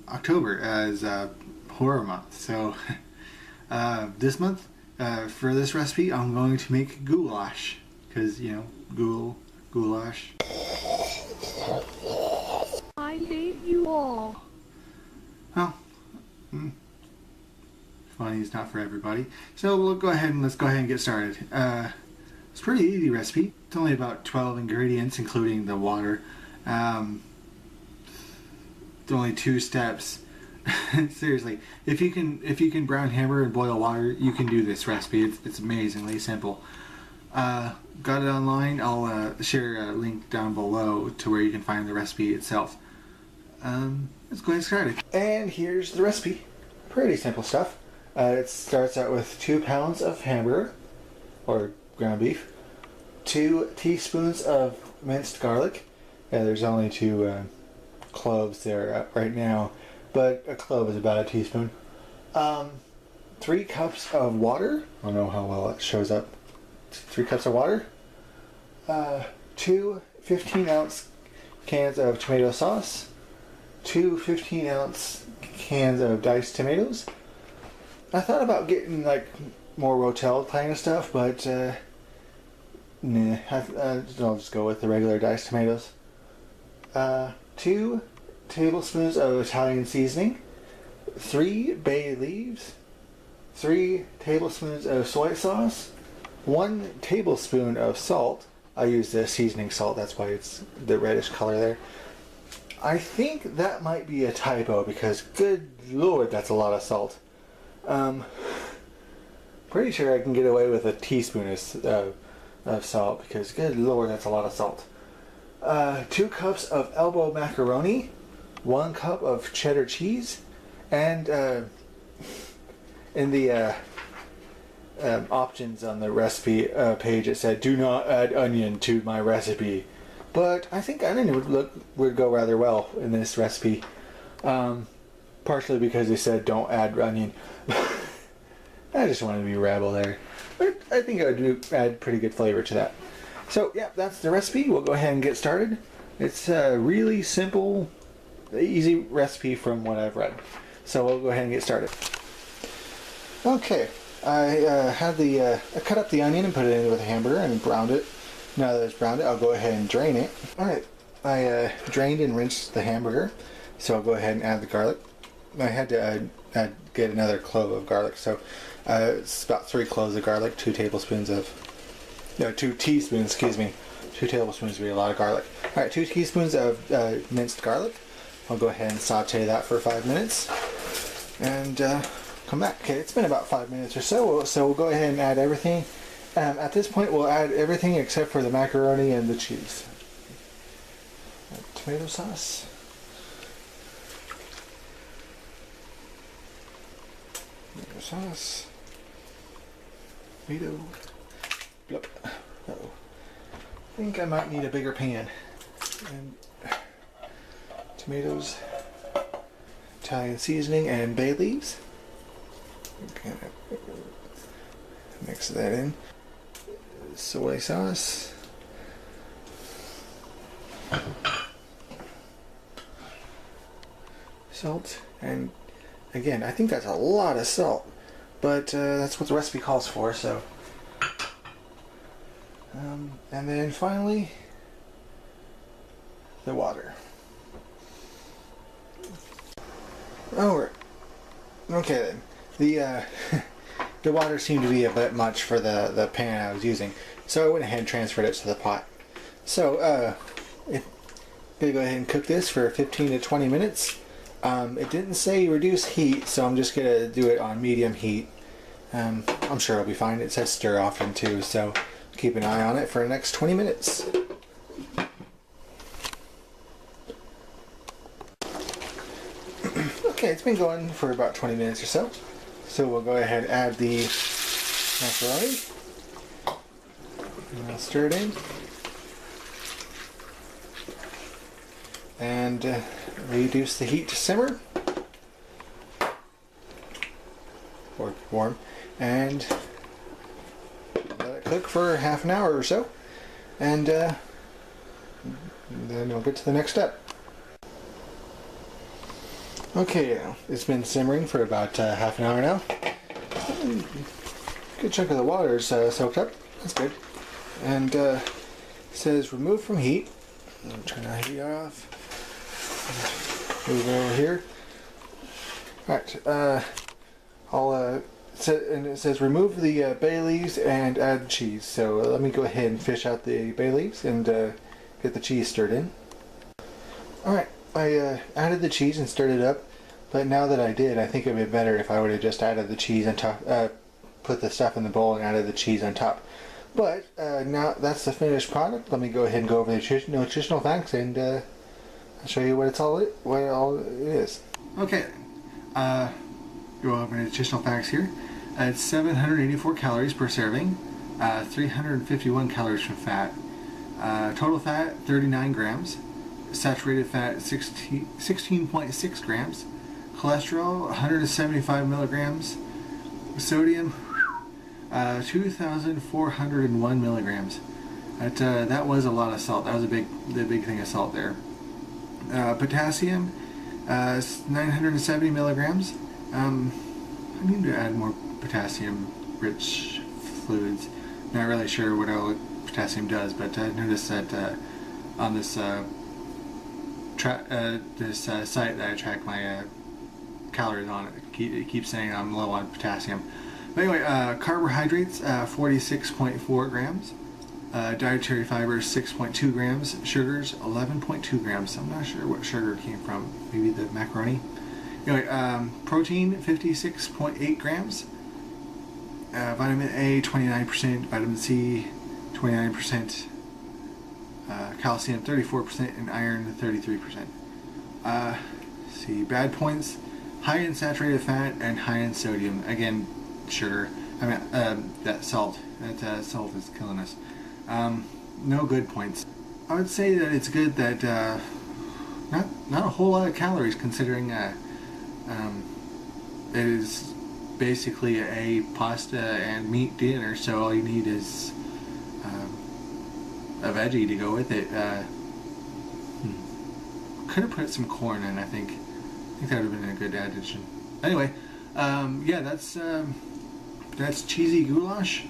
October as horror month. So this month, for this recipe, I'm going to make goulash. Because, you know, goulash. I hate you all. Well, funny is not for everybody. So let's go ahead and get started. It's a pretty easy recipe. It's only about 12 ingredients, including the water. It's only 2 steps. Seriously, if you can brown hamburger and boil water, you can do this recipe. It's amazingly simple. Got it online. I'll share a link down below to where you can find the recipe itself. Let's go ahead and start it. And here's the recipe. Pretty simple stuff. It starts out with 2 pounds of hamburger or ground beef, 2 teaspoons of minced garlic. There's only 2 cloves there right now, but a clove is about a teaspoon. 3 cups of water. I don't know how well it shows up. 3 cups of water. 2 15-ounce cans of tomato sauce. 2 15-ounce cans of diced tomatoes. I thought about getting like more Rotel kind of stuff, but nah, I'll just go with the regular diced tomatoes. 2 tablespoons of Italian seasoning, 3 bay leaves, 3 tablespoons of soy sauce, 1 tablespoon of salt. I use the seasoning salt, that's why it's the reddish color there. I think that might be a typo because good lord, that's a lot of salt. Pretty sure I can get away with a teaspoon of salt because good lord, that's a lot of salt. 2 cups of elbow macaroni, 1 cup of cheddar cheese, and in the options on the recipe page it said do not add onion to my recipe, but I think onion would go rather well in this recipe, partially because they said don't add onion. I just wanted to be a rebel there, but I think I would add pretty good flavor to that. So yeah, that's the recipe. We'll go ahead and get started. It's a really simple, easy recipe from what I've read. So we'll go ahead and get started. Okay, I cut up the onion and put it in with a hamburger and browned it. Now that it's browned, I'll go ahead and drain it. Alright, I drained and rinsed the hamburger, so I'll go ahead and add the garlic. I had to get another clove of garlic, so it's about 3 cloves of garlic, 2 teaspoons, excuse me. 2 tablespoons would be a lot of garlic. Alright, 2 teaspoons of minced garlic. I'll go ahead and saute that for 5 minutes. And come back. Okay, it's been about 5 minutes or so, so we'll go ahead and add everything. At this point, we'll add everything except for the macaroni and the cheese. Tomato sauce. Tomato sauce. Tomato. Blop. Uh-oh. I think I might need a bigger pan. And tomatoes, Italian seasoning, and bay leaves. Okay. Mix that in. Soy sauce. Salt. And again, I think that's a lot of salt, but that's what the recipe calls for, so. And then finally, the water. Oh, okay then. The water seemed to be a bit much for the pan I was using, so I went ahead and transferred it to the pot. So, I'm gonna go ahead and cook this for 15 to 20 minutes. It didn't say reduce heat, so I'm just gonna do it on medium heat. I'm sure it'll be fine. It says stir often too, so keep an eye on it for the next 20 minutes. Okay, it's been going for about 20 minutes or so. So we'll go ahead and add the macaroni. And I'll stir it in. And reduce the heat to simmer. Or warm. And let it cook for half an hour or so. And then we'll get to the next step. Okay, it's been simmering for about half an hour now. Good chunk of the water is soaked up. That's good. And it says remove from heat. I'm turn the heat off. Move it over here. Alright, and it says remove the bay leaves and add cheese. So let me go ahead and fish out the bay leaves and get the cheese stirred in. Alright, I added the cheese and stirred it up, but now that I did, I think it would be better if I would have just added the cheese on top, put the stuff in the bowl and added the cheese on top. But now that's the finished product. Let me go ahead and go over the nutritional facts and I'll show you what all it is. Okay, go over nutritional facts here. It's 784 calories per serving, 351 calories from fat, total fat 39 grams, saturated fat 16.6 grams, cholesterol 175 milligrams, sodium 2,401 milligrams. That was a lot of salt. That was the big thing of salt there. Potassium 970 milligrams. I need to add more potassium-rich fluids. Not really sure what all potassium does, but I noticed that on this site that I track my calories on, it keeps saying I'm low on potassium. But anyway, carbohydrates 46.4 grams, dietary fibers 6.2 grams, sugars 11.2 grams. I'm not sure what sugar came from. Maybe the macaroni. Anyway, protein 56.8 grams, vitamin A 29%, vitamin C 29%, calcium 34%, and iron 33%. See, bad points: high in saturated fat and high in sodium. Again, sugar. I mean, that salt. That salt is killing us. No good points. I would say that it's good that not a whole lot of calories, considering it is basically a pasta and meat dinner, so all you need is a veggie to go with it. Could have put some corn in. I think that would have been a good addition. Anyway, yeah, that's cheesy goulash.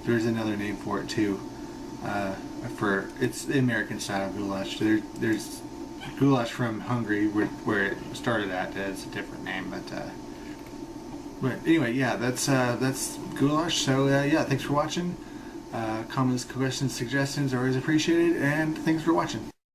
There's another name for it too. It's the American style goulash. There's goulash from Hungary, where it started at. It's a different name, but anyway, yeah, that's goulash. So yeah, thanks for watching. Comments, questions, suggestions are always appreciated, and thanks for watching.